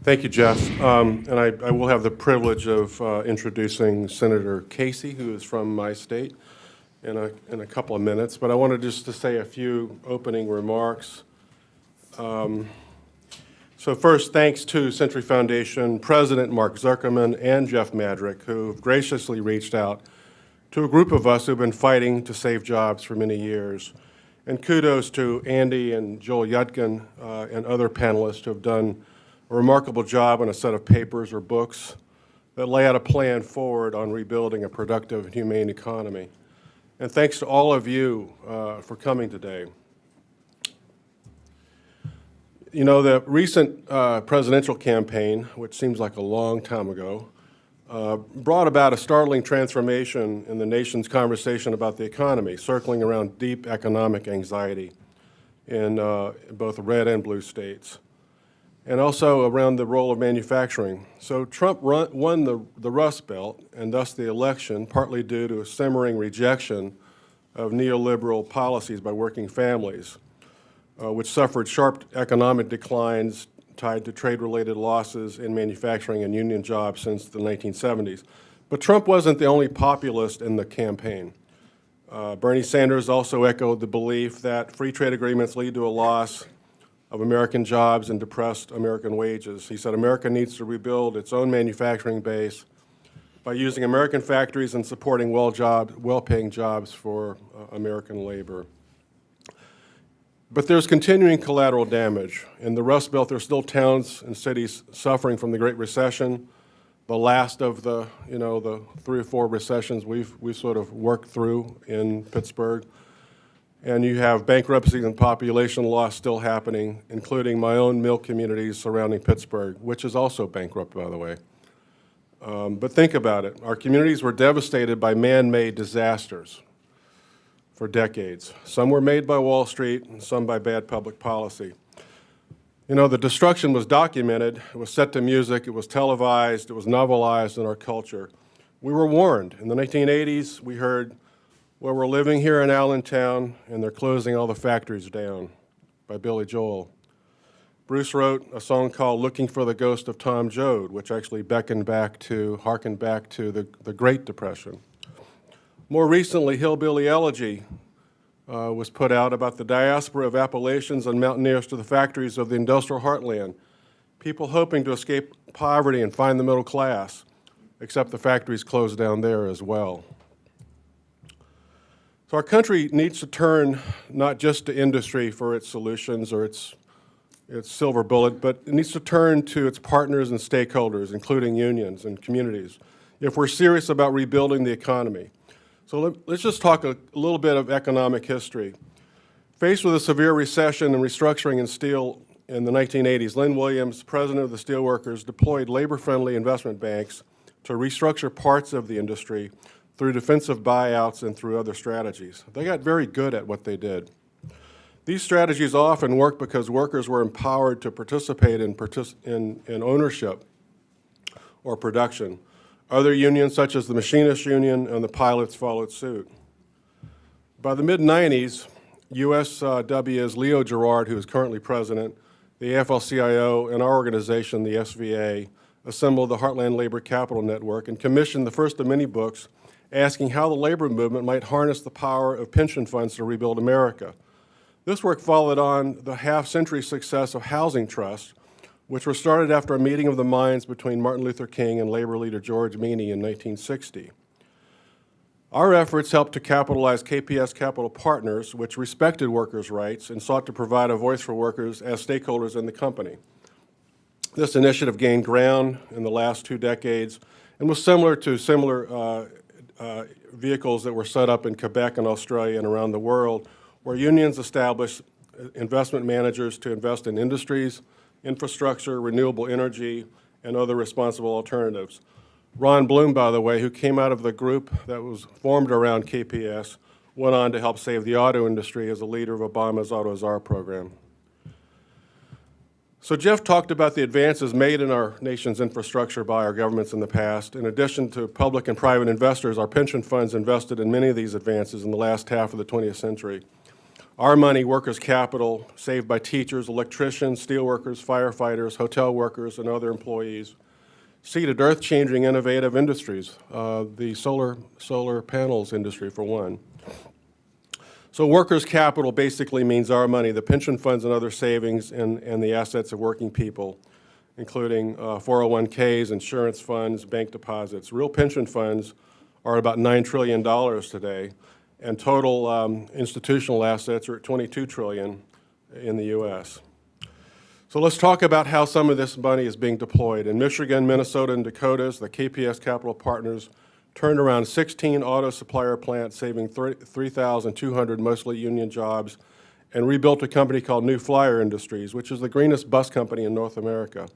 Thank you, Jeff. And I will have the privilege of introducing Senator Casey, who is from my state, in a couple of minutes. But I wanted just to say a few opening remarks. So first, thanks to Century Foundation President Mark Zuckerman and Jeff Madrick, who have graciously reached out to a group of us who have been fighting to save jobs for many years. And kudos to Andy and Joel Yudkin and other panelists who have done a remarkable job on a set of papers or books that lay out a plan forward on rebuilding a productive and humane economy. And thanks to all of you for coming today. You know, the recent presidential campaign, which seems like a long time ago, brought about a startling transformation in the nation's conversation about the economy, circling around deep economic anxiety in both red and blue states, and also around the role of manufacturing. So Trump won the Rust Belt and thus the election, partly due to a simmering rejection of neoliberal policies by working families, which suffered sharp economic declines tied to trade-related losses in manufacturing and union jobs since the 1970s. But Trump wasn't the only populist in the campaign. Bernie Sanders also echoed the belief that free trade agreements lead to a loss of American jobs and depressed American wages. He said America needs to rebuild its own manufacturing base by using American factories and supporting well-paying jobs for American labor. But there's continuing collateral damage. In the Rust Belt, there's still towns and cities suffering from the Great Recession, the last of the 3 or 4 recessions we've sort of worked through in Pittsburgh. And you have bankruptcies and population loss still happening, including my own mill communities surrounding Pittsburgh, which is also bankrupt, by the way. But think about it. Our communities were devastated by man-made disasters for decades. Some were made by Wall Street and some by bad public policy. You know, the destruction was documented, it was set to music, it was televised, it was novelized in our culture. We were warned. In the 1980s, we heard, well, we're living here in Allentown and they're closing all the factories down, by Billy Joel. Bruce wrote a song called Looking for the Ghost of Tom Joad, which actually harkened back to the Great Depression. More recently, Hillbilly Elegy was put out about the diaspora of Appalachians and mountaineers to the factories of the industrial heartland, people hoping to escape poverty and find the middle class, except the factories closed down there as well. So our country needs to turn not just to industry for its solutions or its silver bullet, but it needs to turn to its partners and stakeholders, including unions and communities, if we're serious about rebuilding the economy. So let's just talk a little bit of economic history. Faced with a severe recession and restructuring in steel in the 1980s, Lynn Williams, president of the Steelworkers, deployed labor-friendly investment banks to restructure parts of the industry through defensive buyouts and through other strategies. They got very good at what they did. These strategies often worked because workers were empowered to participate in ownership or production. Other unions, such as the Machinists Union and the pilots, followed suit. By the mid-90s, USW's Leo Gerard, who is currently president, the AFL-CIO, and our organization, the SVA, assembled the Heartland Labor Capital Network and commissioned the first of many books asking how the labor movement might harness the power of pension funds to rebuild America. This work followed on the half-century success of housing trusts, which were started after a meeting of the minds between Martin Luther King and labor leader George Meany in 1960. Our efforts helped to capitalize KPS Capital Partners, which respected workers' rights and sought to provide a voice for workers as stakeholders in the company. This initiative gained ground in the last 2 decades and was similar to vehicles that were set up in Quebec and Australia and around the world, where unions established investment managers to invest in industries, infrastructure, renewable energy, and other responsible alternatives. Ron Bloom, by the way, who came out of the group that was formed around KPS, went on to help save the auto industry as a leader of Obama's AutoZar program. So Jeff talked about the advances made in our nation's infrastructure by our governments in the past. In addition to public and private investors, our pension funds invested in many of these advances in the last half of the 20th century. Our money, workers' capital, saved by teachers, electricians, steelworkers, firefighters, hotel workers, and other employees, seeded earth-changing innovative industries, the solar panels industry for one. So workers' capital basically means our money, the pension funds and other savings, and the assets of working people, including 401ks, insurance funds, bank deposits. Real pension funds are about $9 trillion today, and total institutional assets are at $22 trillion in the U.S. So let's talk about how some of this money is being deployed. In Michigan, Minnesota, and Dakotas, the KPS Capital Partners turned around 16 auto supplier plants, saving 3,200 mostly union jobs, and rebuilt a company called New Flyer Industries, which is the greenest bus company in North America,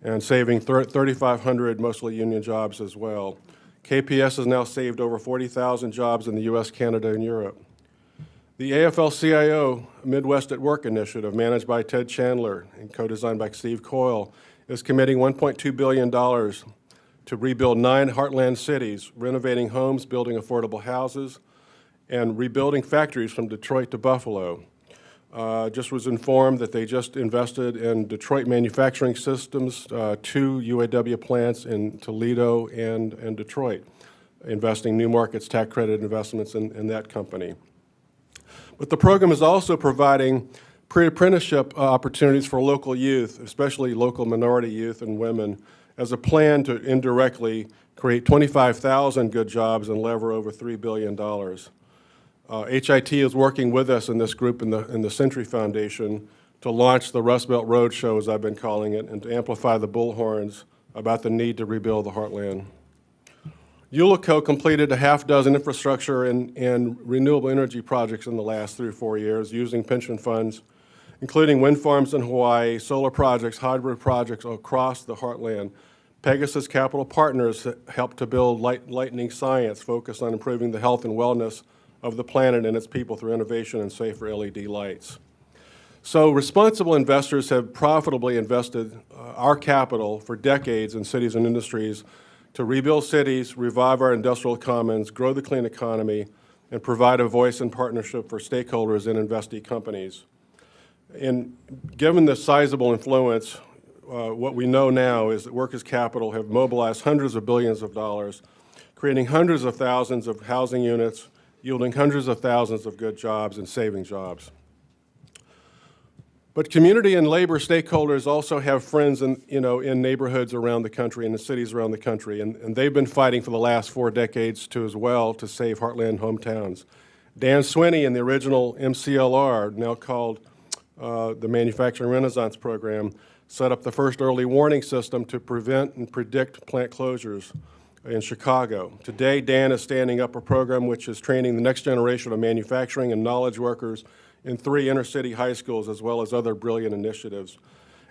and saving 3,500 mostly union jobs as well. KPS has now saved over 40,000 jobs in the U.S., Canada, and Europe. The AFL-CIO Midwest at Work initiative, managed by Ted Chandler and co-designed by Steve Coyle, is committing $1.2 billion to rebuild 9 heartland cities, renovating homes, building affordable houses, and rebuilding factories from Detroit to Buffalo. Just was informed that they just invested in Detroit Manufacturing Systems, 2 UAW plants in Toledo and Detroit, investing new markets tax credit investments in that company. But the program is also providing pre-apprenticeship opportunities for local youth, especially local minority youth and women, as a plan to indirectly create 25,000 good jobs and lever over $3 billion. HIT is working with us in this group in the Century Foundation to launch the Rust Belt Roadshow, as I've been calling it, and to amplify the bullhorns about the need to rebuild the heartland. Ullico completed a half-dozen infrastructure and renewable energy projects in the last 3 or 4 years using pension funds, including wind farms in Hawaii, solar projects, hybrid projects across the heartland. Pegasus Capital Partners helped to build lightning science focused on improving the health and wellness of the planet and its people through innovation and safer LED lights. So responsible investors have profitably invested our capital for decades in cities and industries to rebuild cities, revive our industrial commons, grow the clean economy, and provide a voice and partnership for stakeholders in investee companies. And given the sizable influence, what we know now is that workers' capital have mobilized hundreds of billions of dollars, creating hundreds of thousands of housing units, yielding hundreds of thousands of good jobs and saving jobs. But community and labor stakeholders also have friends in neighborhoods around the country and in cities around the country, and they've been fighting for the last 4 decades as well to save heartland hometowns. Dan Swinney in the original MCLR, now called the Manufacturing Renaissance Program, set up the first early warning system to prevent and predict plant closures in Chicago. Today, Dan is standing up a program which is training the next generation of manufacturing and knowledge workers in 3 inner-city high schools, as well as other brilliant initiatives.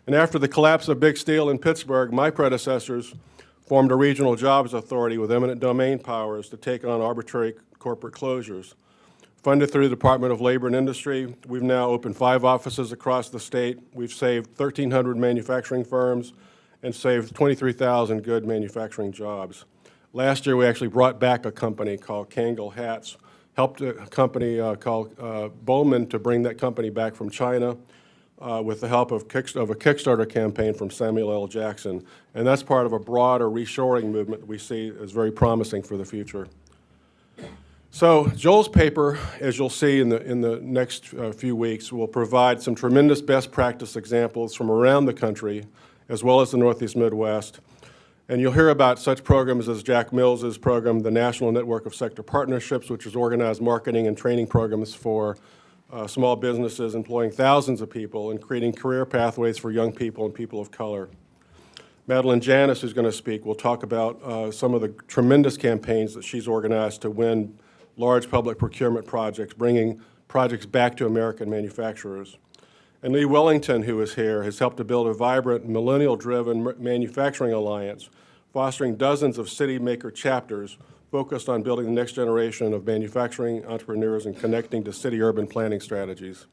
And after the collapse of Big Steel in Pittsburgh, my predecessors formed a regional jobs authority with eminent domain powers to take on arbitrary corporate closures. Funded through the Department of Labor and Industry, we've now opened 5 offices across the state. We've saved 1,300 manufacturing firms and saved 23,000 good manufacturing jobs. Last year, we actually brought back a company called Kangol Hats, helped a company called Bowman to bring that company back from China with the help of a Kickstarter campaign from Samuel L. Jackson. And that's part of a broader reshoring movement that we see as very promising for the future. So Joel's paper, as you'll see in the next few weeks, will provide some tremendous best practice examples from around the country, as well as the Northeast Midwest. And you'll hear about such programs as Jack Mills's program, the National Network of Sector Partnerships, which has organized marketing and training programs for small businesses, employing thousands of people and creating career pathways for young people and people of color. Madeline Janis, who's going to speak, will talk about some of the tremendous campaigns that she's organized to win large public procurement projects, bringing projects back to American manufacturers. And Lee Wellington, who is here, has helped to build a vibrant, millennial-driven manufacturing alliance, fostering dozens of city maker chapters focused on building the next generation of manufacturing entrepreneurs and connecting to city-urban planning strategies.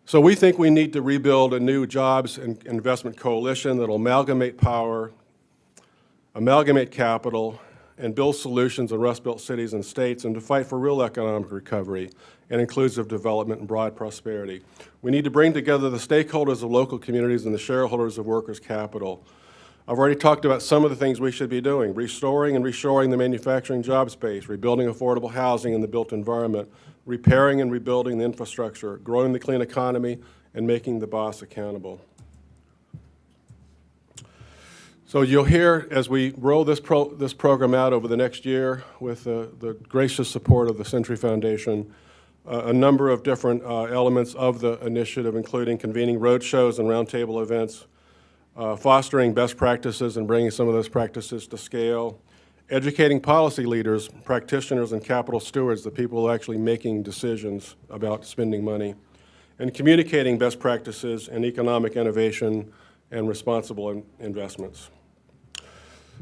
So we think we need to rebuild a new jobs and investment coalition that will amalgamate power, amalgamate capital, and build solutions in Rust Belt cities and states, and to fight for real economic recovery and inclusive development and broad prosperity. We need to bring together the stakeholders of local communities and the shareholders of workers' capital. I've already talked about some of the things we should be doing: restoring and reshoring the manufacturing job space, rebuilding affordable housing in the built environment, repairing and rebuilding the infrastructure, growing the clean economy, and making the boss accountable. So you'll hear, as we roll this program out over the next year with the gracious support of the Century Foundation, a number of different elements of the initiative, including convening roadshows and roundtable events, fostering best practices and bringing some of those practices to scale, educating policy leaders, practitioners, and capital stewards, the people actually making decisions about spending money, and communicating best practices and economic innovation and responsible investments.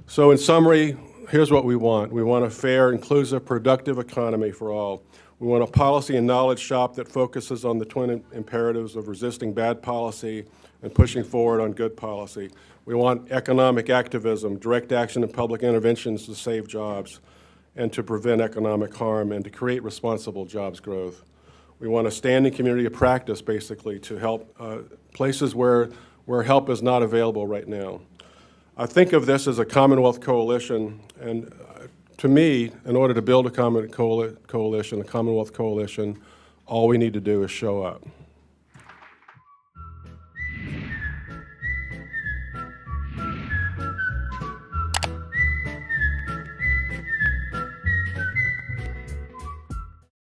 So in summary, here's what we want. We want a fair, inclusive, productive economy for all. We want a policy and knowledge shop that focuses on the twin imperatives of resisting bad policy and pushing forward on good policy. We want economic activism, direct action and public interventions to save jobs and to prevent economic harm and to create responsible jobs growth. We want a standing community of practice, basically, to help places where help is not available right now. I think of this as a Commonwealth coalition, and to me, in order to build a coalition, a Commonwealth coalition, all we need to do is show up.